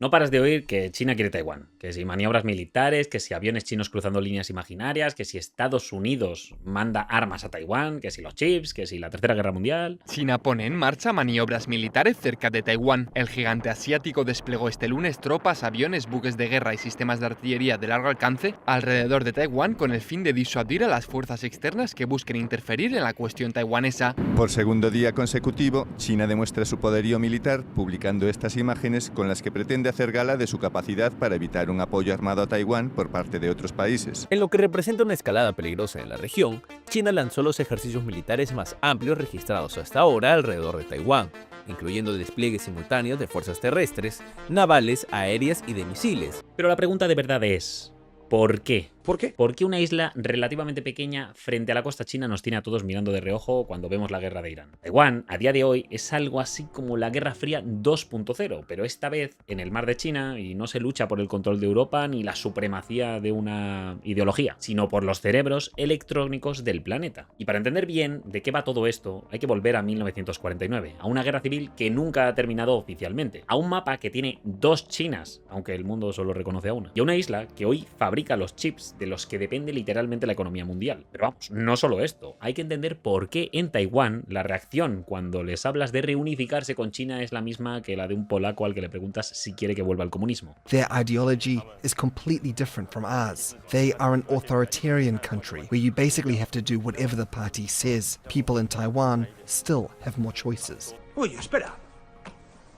No paras de oír que China quiere Taiwán, que si maniobras militares, que si aviones chinos cruzando líneas imaginarias, que si Estados Unidos manda armas a Taiwán, que si los chips, que si la Tercera Guerra Mundial. China pone en marcha maniobras militares cerca de Taiwán. El gigante asiático desplegó este lunes tropas, aviones, buques de guerra y sistemas de artillería de largo alcance alrededor de Taiwán con el fin de disuadir a las fuerzas externas que busquen interferir en la cuestión taiwanesa. Por segundo día consecutivo, China demuestra su poderío militar publicando estas imágenes con las que pretende hacer gala de su capacidad para evitar un apoyo armado a Taiwán por parte de otros países. En lo que representa una escalada peligrosa en la región, China lanzó los ejercicios militares más amplios registrados hasta ahora alrededor de Taiwán, incluyendo despliegues simultáneos de fuerzas terrestres, navales, aéreas y de misiles. Pero la pregunta de verdad es, ¿por qué? ¿Por qué? ¿Por qué una isla relativamente pequeña frente a la costa china nos tiene a todos mirando de reojo cuando vemos la guerra de Irán? Taiwán, a día de hoy, es algo así como la Guerra Fría 2.0, pero esta vez en el mar de China y no se lucha por el control de Europa ni la supremacía de una ideología, sino por los cerebros electrónicos del planeta. Y para entender bien de qué va todo esto, hay que volver a 1949, a una guerra civil que nunca ha terminado oficialmente, a un mapa que tiene dos Chinas, aunque el mundo solo reconoce a una, y a una isla que hoy fabrica los chips de los que depende literalmente la economía mundial. Pero vamos, no solo esto, hay que entender por qué en Taiwán la reacción cuando les hablas de reunificarse con China es la misma que la de un polaco al que le preguntas si quiere que vuelva al comunismo. Their ideology is completely different from ours. They are an authoritarian country where you basically have to do whatever the party says. People in Taiwan still have more choices. Oye, espera.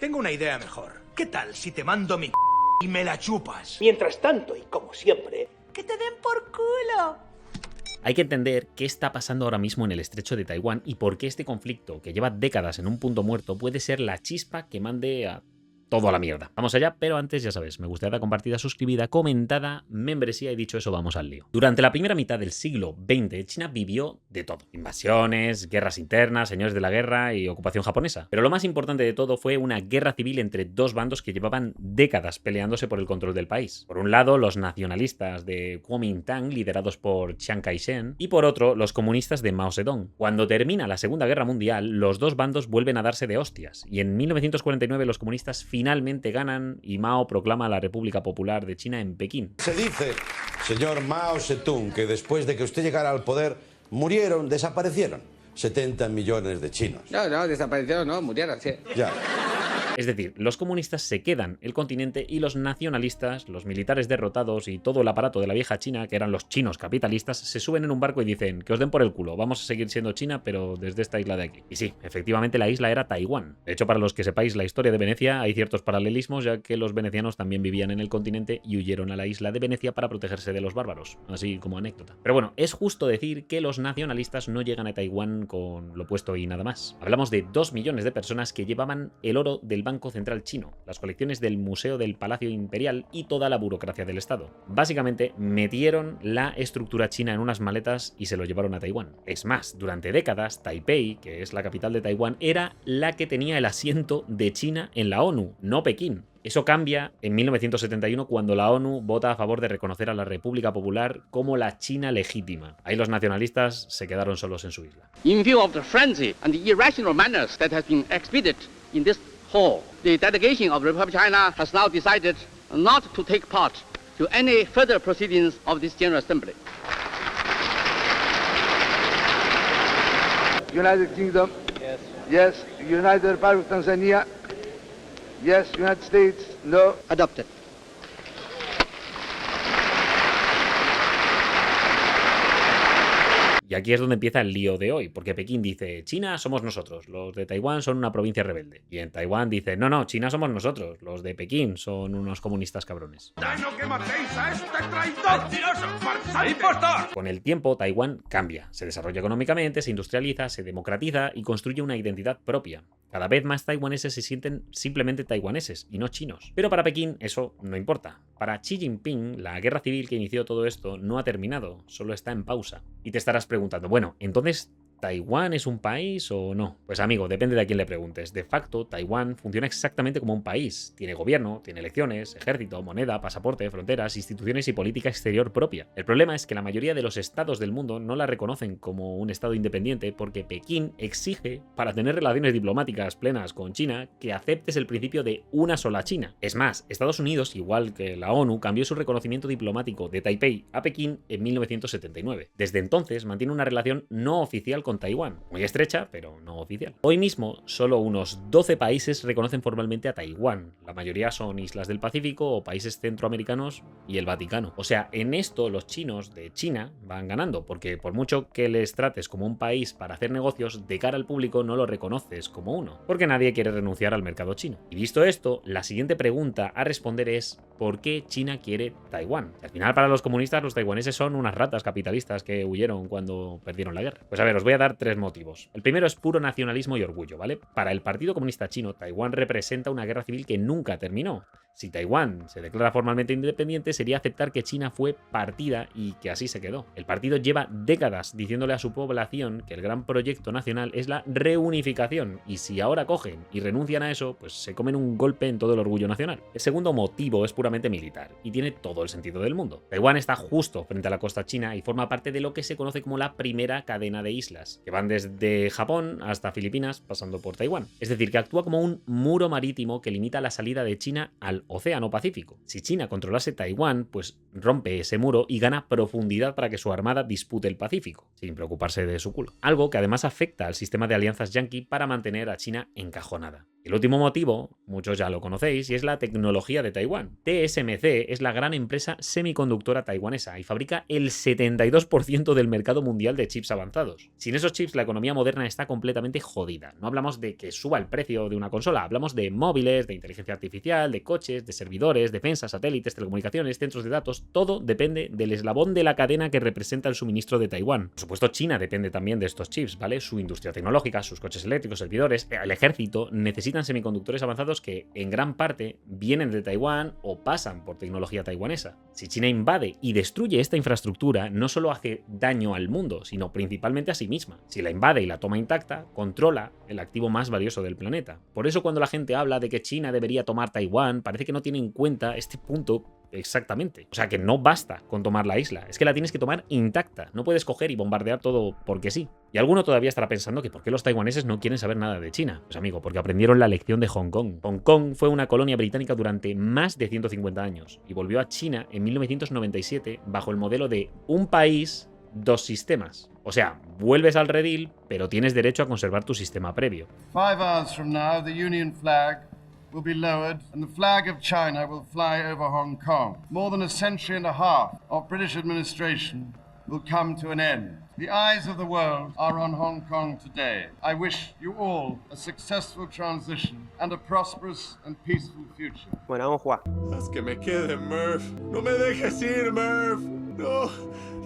Tengo una idea mejor. ¿Qué tal si te mando mi y me la chupas? Mientras tanto, y como siempre, ¡que te den por culo! Hay que entender qué está pasando ahora mismo en el estrecho de Taiwán y por qué este conflicto, que lleva décadas en un punto muerto, puede ser la chispa que mande a todo a la mierda. Vamos allá, pero antes, ya sabes, me gustaría dar compartida, suscribida, comentada, membresía y dicho eso, vamos al lío. Durante la primera mitad del siglo XX, China vivió de todo. Invasiones, guerras internas, señores de la guerra y ocupación japonesa. Pero lo más importante de todo fue una guerra civil entre dos bandos que llevaban décadas peleándose por el control del país. Por un lado, los nacionalistas de Kuomintang, liderados por Chiang Kai-shek, y por otro, los comunistas de Mao Zedong. Cuando termina la Segunda Guerra Mundial, los dos bandos vuelven a darse de hostias, y en 1949 los comunistas finalmente ganan y Mao proclama la República Popular de China en Pekín. Se dice, señor Mao Zedong, que después de que usted llegara al poder, desaparecieron 70 millones de chinos. No, desaparecieron, no, murieron, sí. Ya. Es decir, los comunistas se quedan el continente y los nacionalistas, los militares derrotados y todo el aparato de la vieja China, que eran los chinos capitalistas, se suben en un barco y dicen que os den por el culo, vamos a seguir siendo China, pero desde esta isla de aquí. Y sí, efectivamente la isla era Taiwán. De hecho, para los que sepáis la historia de Venecia, hay ciertos paralelismos, ya que los venecianos también vivían en el continente y huyeron a la isla de Venecia para protegerse de los bárbaros, así como anécdota. Pero bueno, es justo decir que los nacionalistas no llegan a Taiwán con lo puesto y nada más. Hablamos de 2 millones de personas que llevaban el oro del Banco Central Chino, las colecciones del Museo del Palacio Imperial y toda la burocracia del Estado. Básicamente, metieron la estructura china en unas maletas y se lo llevaron a Taiwán. Es más, durante décadas, Taipei, que es la capital de Taiwán, era la que tenía el asiento de China en la ONU, no Pekín. Eso cambia en 1971 cuando la ONU vota a favor de reconocer a la República Popular como la China legítima. Ahí los nacionalistas se quedaron solos en su isla. In view of the frenzy and the irrational manners that has been exhibited in this hall, the delegation of the Republic of China has now decided not to take part to any further proceedings of this General Assembly. United Kingdom? Yes. Yes. United Republic of Tanzania? Yes. United States? No. Adopted. Y aquí es donde empieza el lío de hoy, porque Pekín dice, China somos nosotros, los de Taiwán son una provincia rebelde. Y en Taiwán dice, no, China somos nosotros, los de Pekín son unos comunistas cabrones. ¡Daño que matéis a este traidor! ¡Mentiroso! ¡Farsante! ¡Impostor! Con el tiempo, Taiwán cambia, se desarrolla económicamente, se industrializa, se democratiza y construye una identidad propia. Cada vez más taiwaneses se sienten simplemente taiwaneses y no chinos. Pero para Pekín eso no importa. Para Xi Jinping, la guerra civil que inició todo esto no ha terminado, solo está en pausa. Y te estarás preguntando, bueno, entonces, ¿Taiwán es un país o no? Pues amigo, depende de a quién le preguntes. De facto, Taiwán funciona exactamente como un país. Tiene gobierno, tiene elecciones, ejército, moneda, pasaporte, fronteras, instituciones y política exterior propia. El problema es que la mayoría de los estados del mundo no la reconocen como un estado independiente porque Pekín exige, para tener relaciones diplomáticas plenas con China, que aceptes el principio de una sola China. Es más, Estados Unidos, igual que la ONU, cambió su reconocimiento diplomático de Taipei a Pekín en 1979. Desde entonces mantiene una relación no oficial con Taiwán, muy estrecha, pero no oficial. Hoy mismo, solo unos 12 países reconocen formalmente a Taiwán. La mayoría son islas del Pacífico o países centroamericanos y el Vaticano. O sea, en esto los chinos de China van ganando, porque por mucho que les trates como un país para hacer negocios, de cara al público no lo reconoces como uno, porque nadie quiere renunciar al mercado chino. Y visto esto, la siguiente pregunta a responder es ¿por qué China quiere Taiwán? Al final, para los comunistas, los taiwaneses son unas ratas capitalistas que huyeron cuando perdieron la guerra. Pues a ver, os voy a dar 3 motivos. El primero es puro nacionalismo y orgullo, ¿vale? Para el Partido Comunista Chino, Taiwán representa una guerra civil que nunca terminó. Si Taiwán se declara formalmente independiente, sería aceptar que China fue partida y que así se quedó. El partido lleva décadas diciéndole a su población que el gran proyecto nacional es la reunificación, y si ahora cogen y renuncian a eso, pues se comen un golpe en todo el orgullo nacional. El segundo motivo es puramente militar, y tiene todo el sentido del mundo. Taiwán está justo frente a la costa china y forma parte de lo que se conoce como la primera cadena de islas, que van desde Japón hasta Filipinas, pasando por Taiwán. Es decir, que actúa como un muro marítimo que limita la salida de China al Océano Pacífico. Si China controlase Taiwán, pues rompe ese muro y gana profundidad para que su armada dispute el Pacífico, sin preocuparse de su culo. Algo que además afecta al sistema de alianzas yanqui para mantener a China encajonada. El último motivo, muchos ya lo conocéis, y es la tecnología de Taiwán. TSMC es la gran empresa semiconductora taiwanesa y fabrica el 72% del mercado mundial de chips avanzados. Sin esos chips, la economía moderna está completamente jodida. No hablamos de que suba el precio de una consola, hablamos de móviles, de inteligencia artificial, de coches, de servidores, defensa, satélites, telecomunicaciones, centros de datos. Todo depende del eslabón de la cadena que representa el suministro de Taiwán. Por supuesto, China depende también de estos chips, ¿vale? Su industria tecnológica, sus coches eléctricos, servidores, el ejército necesitan semiconductores avanzados que en gran parte vienen de Taiwán o pasan por tecnología taiwanesa. Si China invade y destruye esta infraestructura, no solo hace daño al mundo, sino principalmente a sí misma. Si la invade y la toma intacta, controla el activo más valioso del planeta. Por eso cuando la gente habla de que China debería tomar Taiwán, parece que no tiene en cuenta este punto exactamente. O sea que no basta con tomar la isla, es que la tienes que tomar intacta. No puedes coger y bombardear todo porque sí. Y alguno todavía estará pensando que por qué los taiwaneses no quieren saber nada de China. Pues amigo, porque aprendieron la lección de Hong Kong. Hong Kong fue una colonia británica durante más de 150 años y volvió a China en 1997 bajo el modelo de un país, dos sistemas. O sea, vuelves al redil, pero tienes derecho a conservar tu sistema previo. 5 hours from now, the Union flag will be lowered and the flag of China will fly over Hong Kong. More than a century and a half of British administration will come to an end. The eyes of the world are on Hong Kong today. I wish you all a successful transition and a prosperous and peaceful future. Bueno, vamos a jugar. Haz que me quede, Murph. No me dejes ir, Murph. No,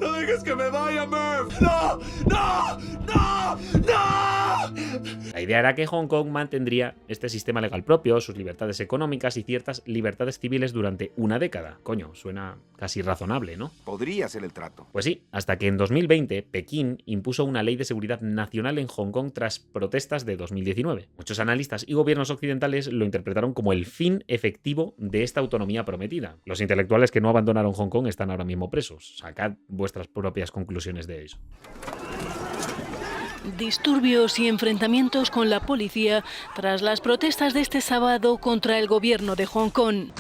no dejes que me vaya, Murph. No, no, no, no. La idea era que Hong Kong mantendría este sistema legal propio, sus libertades económicas y ciertas libertades civiles durante una década. Coño, suena casi razonable, ¿no? Podría ser el trato. Pues sí, hasta que en 2020 Pekín impuso una ley de seguridad nacional en Hong Kong tras protestas de 2019. Muchos analistas y gobiernos occidentales lo interpretaron como el fin efectivo de esta autonomía prometida. Los intelectuales que no abandonaron Hong Kong están ahora mismo presos. Sacad vuestras propias conclusiones de eso. Disturbios y enfrentamientos con la policía tras las protestas de este sábado contra el gobierno de Hong Kong.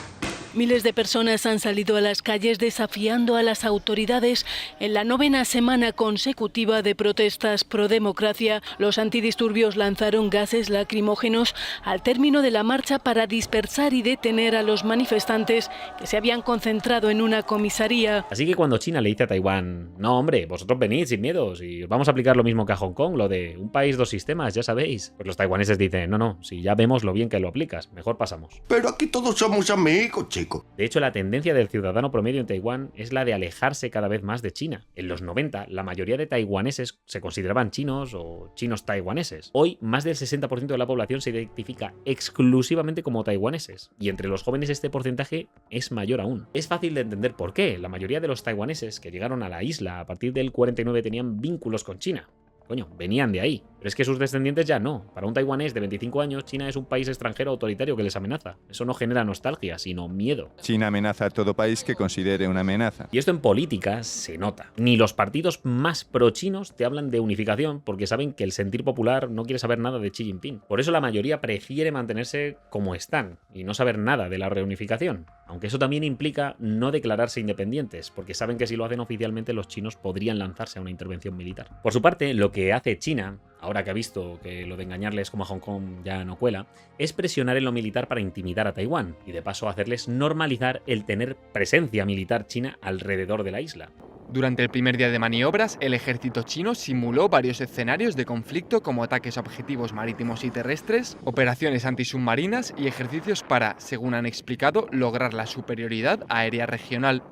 Miles de personas han salido a las calles desafiando a las autoridades en la 9ª semana consecutiva de protestas pro democracia. Los antidisturbios lanzaron gases lacrimógenos al término de la marcha para dispersar y detener a los manifestantes que se habían concentrado en una comisaría. Así que cuando China le dice a Taiwán, no hombre, vosotros venid sin miedos y os vamos a aplicar lo mismo que a Hong Kong, lo de un país, dos sistemas, ya sabéis. Pues los taiwaneses dicen, no, si ya vemos lo bien que lo aplicas, mejor pasamos. Pero aquí todos somos amigos, chicos. De hecho, la tendencia del ciudadano promedio en Taiwán es la de alejarse cada vez más de China. En los 90, la mayoría de taiwaneses se consideraban chinos o chinos taiwaneses. Hoy, más del 60% de la población se identifica exclusivamente como taiwaneses, y entre los jóvenes este porcentaje es mayor aún. Es fácil de entender por qué. La mayoría de los taiwaneses que llegaron a la isla a partir del 49 tenían vínculos con China. coño, venían de ahí. Pero es que sus descendientes ya no. Para un taiwanés de 25 años, China es un país extranjero autoritario que les amenaza. Eso no genera nostalgia, sino miedo. China amenaza a todo país que considere una amenaza. Y esto en política se nota. Ni los partidos más pro-chinos te hablan de unificación porque saben que el sentir popular no quiere saber nada de Xi Jinping. Por eso la mayoría prefiere mantenerse como están y no saber nada de la reunificación. Aunque eso también implica no declararse independientes, porque saben que si lo hacen oficialmente los chinos podrían lanzarse a una intervención militar. Por su parte, lo que hace China, ahora que ha visto que lo de engañarles como a Hong Kong ya no cuela, es presionar en lo militar para intimidar a Taiwán y de paso hacerles normalizar el tener presencia militar china alrededor de la isla. Durante el primer día de maniobras, el ejército chino simuló varios escenarios de conflicto como ataques a objetivos marítimos y terrestres, operaciones antisubmarinas y ejercicios para, según han explicado, lograr la superioridad aérea regional.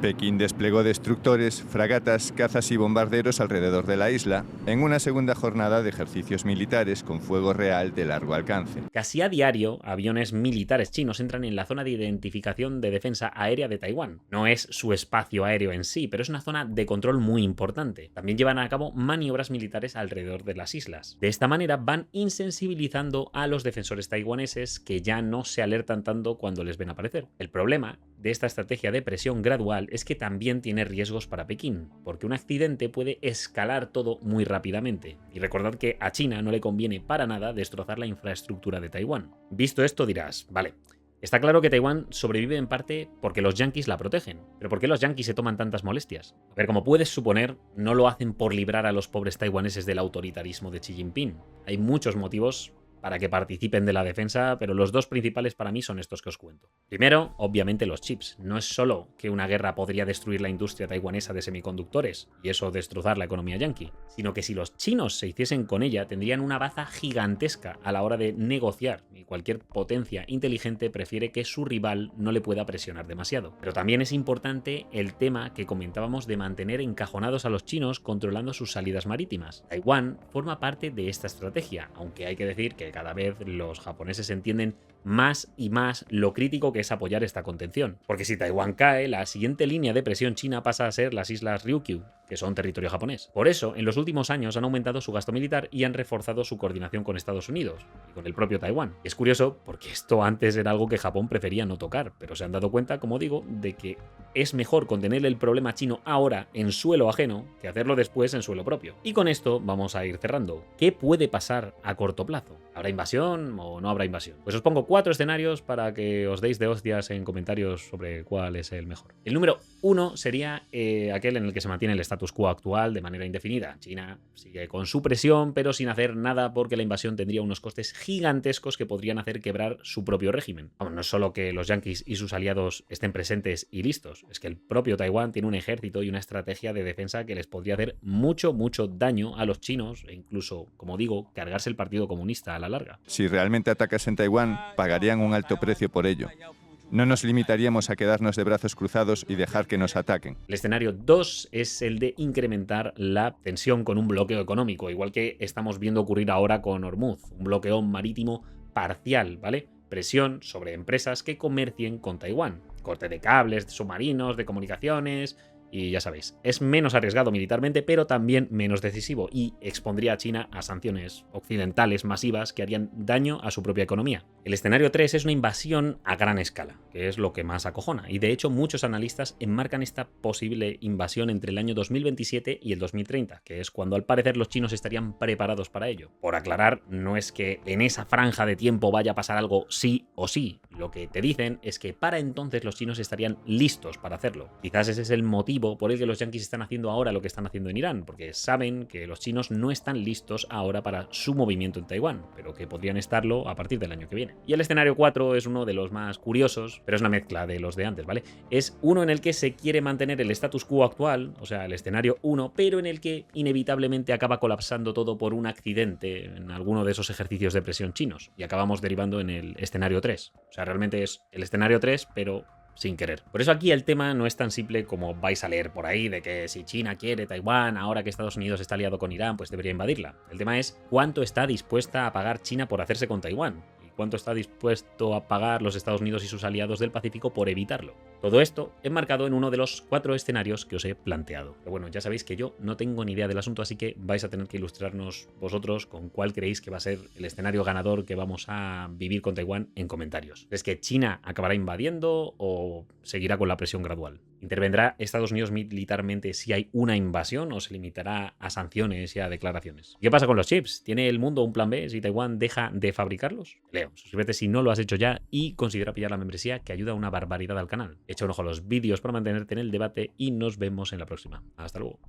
Pekín desplegó destructores, fragatas, cazas y bombarderos alrededor de la isla en una segunda jornada de ejercicios militares con fuego real de largo alcance. Casi a diario, aviones militares chinos entran en la zona de identificación de defensa aérea de Taiwán. No es su espacio aéreo en sí, pero es una zona de control muy importante. También llevan a cabo maniobras militares alrededor de las islas. De esta manera van insensibilizando a los defensores taiwaneses que ya no se alertan tanto cuando les ven aparecer. El problema de esta estrategia de presión gradual es que también tiene riesgos para Pekín, porque un accidente puede escalar todo muy rápidamente. Y recordad que a China no le conviene para nada destrozar la infraestructura de Taiwán. Visto esto dirás, vale, está claro que Taiwán sobrevive en parte porque los yanquis la protegen. ¿Pero por qué los yanquis se toman tantas molestias? A ver, como puedes suponer, no lo hacen por librar a los pobres taiwaneses del autoritarismo de Xi Jinping. Hay muchos motivos para que participen de la defensa, pero los dos principales para mí son estos que os cuento. Primero, obviamente los chips. No es solo que una guerra podría destruir la industria taiwanesa de semiconductores y eso destrozar la economía yanqui, sino que si los chinos se hiciesen con ella tendrían una baza gigantesca a la hora de negociar y cualquier potencia inteligente prefiere que su rival no le pueda presionar demasiado. Pero también es importante el tema que comentábamos de mantener encajonados a los chinos controlando sus salidas marítimas. Taiwán forma parte de esta estrategia, aunque hay que decir que cada vez los japoneses entienden más y más lo crítico que es apoyar esta contención. Porque si Taiwán cae, la siguiente línea de presión china pasa a ser las islas Ryukyu, que son territorio japonés. Por eso, en los últimos años han aumentado su gasto militar y han reforzado su coordinación con Estados Unidos y con el propio Taiwán. Es curioso porque esto antes era algo que Japón prefería no tocar, pero se han dado cuenta, como digo, de que es mejor contener el problema chino ahora en suelo ajeno que hacerlo después en suelo propio. Y con esto vamos a ir cerrando. ¿Qué puede pasar a corto plazo? ¿Habrá invasión o no habrá invasión? Pues os pongo 4 escenarios para que os deis de hostias en comentarios sobre cuál es el mejor. El número 1 sería aquel en el que se mantiene el status quo actual de manera indefinida. China sigue con su presión, pero sin hacer nada porque la invasión tendría unos costes gigantescos que podrían hacer quebrar su propio régimen. Vamos, no es solo que los yanquis y sus aliados estén presentes y listos, es que el propio Taiwán tiene un ejército y una estrategia de defensa que les podría hacer mucho daño a los chinos e incluso, como digo, cargarse el Partido Comunista a la larga. Si realmente atacas en Taiwán, pagarían un alto precio por ello. No nos limitaríamos a quedarnos de brazos cruzados y dejar que nos ataquen. El escenario 2 es el de incrementar la tensión con un bloqueo económico, igual que estamos viendo ocurrir ahora con Hormuz, un bloqueo marítimo parcial, ¿vale? Presión sobre empresas que comercien con Taiwán. Corte de cables, de submarinos, de comunicaciones. Y ya sabéis, es menos arriesgado militarmente, pero también menos decisivo y expondría a China a sanciones occidentales masivas que harían daño a su propia economía. El escenario 3 es una invasión a gran escala, que es lo que más acojona, y de hecho muchos analistas enmarcan esta posible invasión entre el año 2027 y el 2030, que es cuando al parecer los chinos estarían preparados para ello. Por aclarar, no es que en esa franja de tiempo vaya a pasar algo sí o sí, lo que te dicen es que para entonces los chinos estarían listos para hacerlo. Quizás ese es el motivo por el que los yanquis están haciendo ahora lo que están haciendo en Irán, porque saben que los chinos no están listos ahora para su movimiento en Taiwán, pero que podrían estarlo a partir del año que viene. Y el escenario 4 es uno de los más curiosos, pero es una mezcla de los de antes, ¿vale? Es uno en el que se quiere mantener el status quo actual, o sea, el escenario 1, pero en el que inevitablemente acaba colapsando todo por un accidente en alguno de esos ejercicios de presión chinos, y acabamos derivando en el escenario 3. O sea, realmente es el escenario 3, pero sin querer. Por eso aquí el tema no es tan simple como vais a leer por ahí, de que si China quiere Taiwán, ahora que Estados Unidos está aliado con Irán, pues debería invadirla. El tema es cuánto está dispuesta a pagar China por hacerse con Taiwán y cuánto está dispuesto a pagar los Estados Unidos y sus aliados del Pacífico por evitarlo. Todo esto enmarcado en uno de los 4 escenarios que os he planteado. Pero bueno, ya sabéis que yo no tengo ni idea del asunto, así que vais a tener que ilustrarnos vosotros con cuál creéis que va a ser el escenario ganador que vamos a vivir con Taiwán en comentarios. ¿Es que China acabará invadiendo o seguirá con la presión gradual? ¿Intervendrá Estados Unidos militarmente si hay una invasión o se limitará a sanciones y a declaraciones? ¿Qué pasa con los chips? ¿Tiene el mundo un plan B si Taiwán deja de fabricarlos? Leo, suscríbete si no lo has hecho ya y considera pillar la membresía, que ayuda una barbaridad al canal. Echa un ojo a los vídeos para mantenerte en el debate y nos vemos en la próxima. Hasta luego.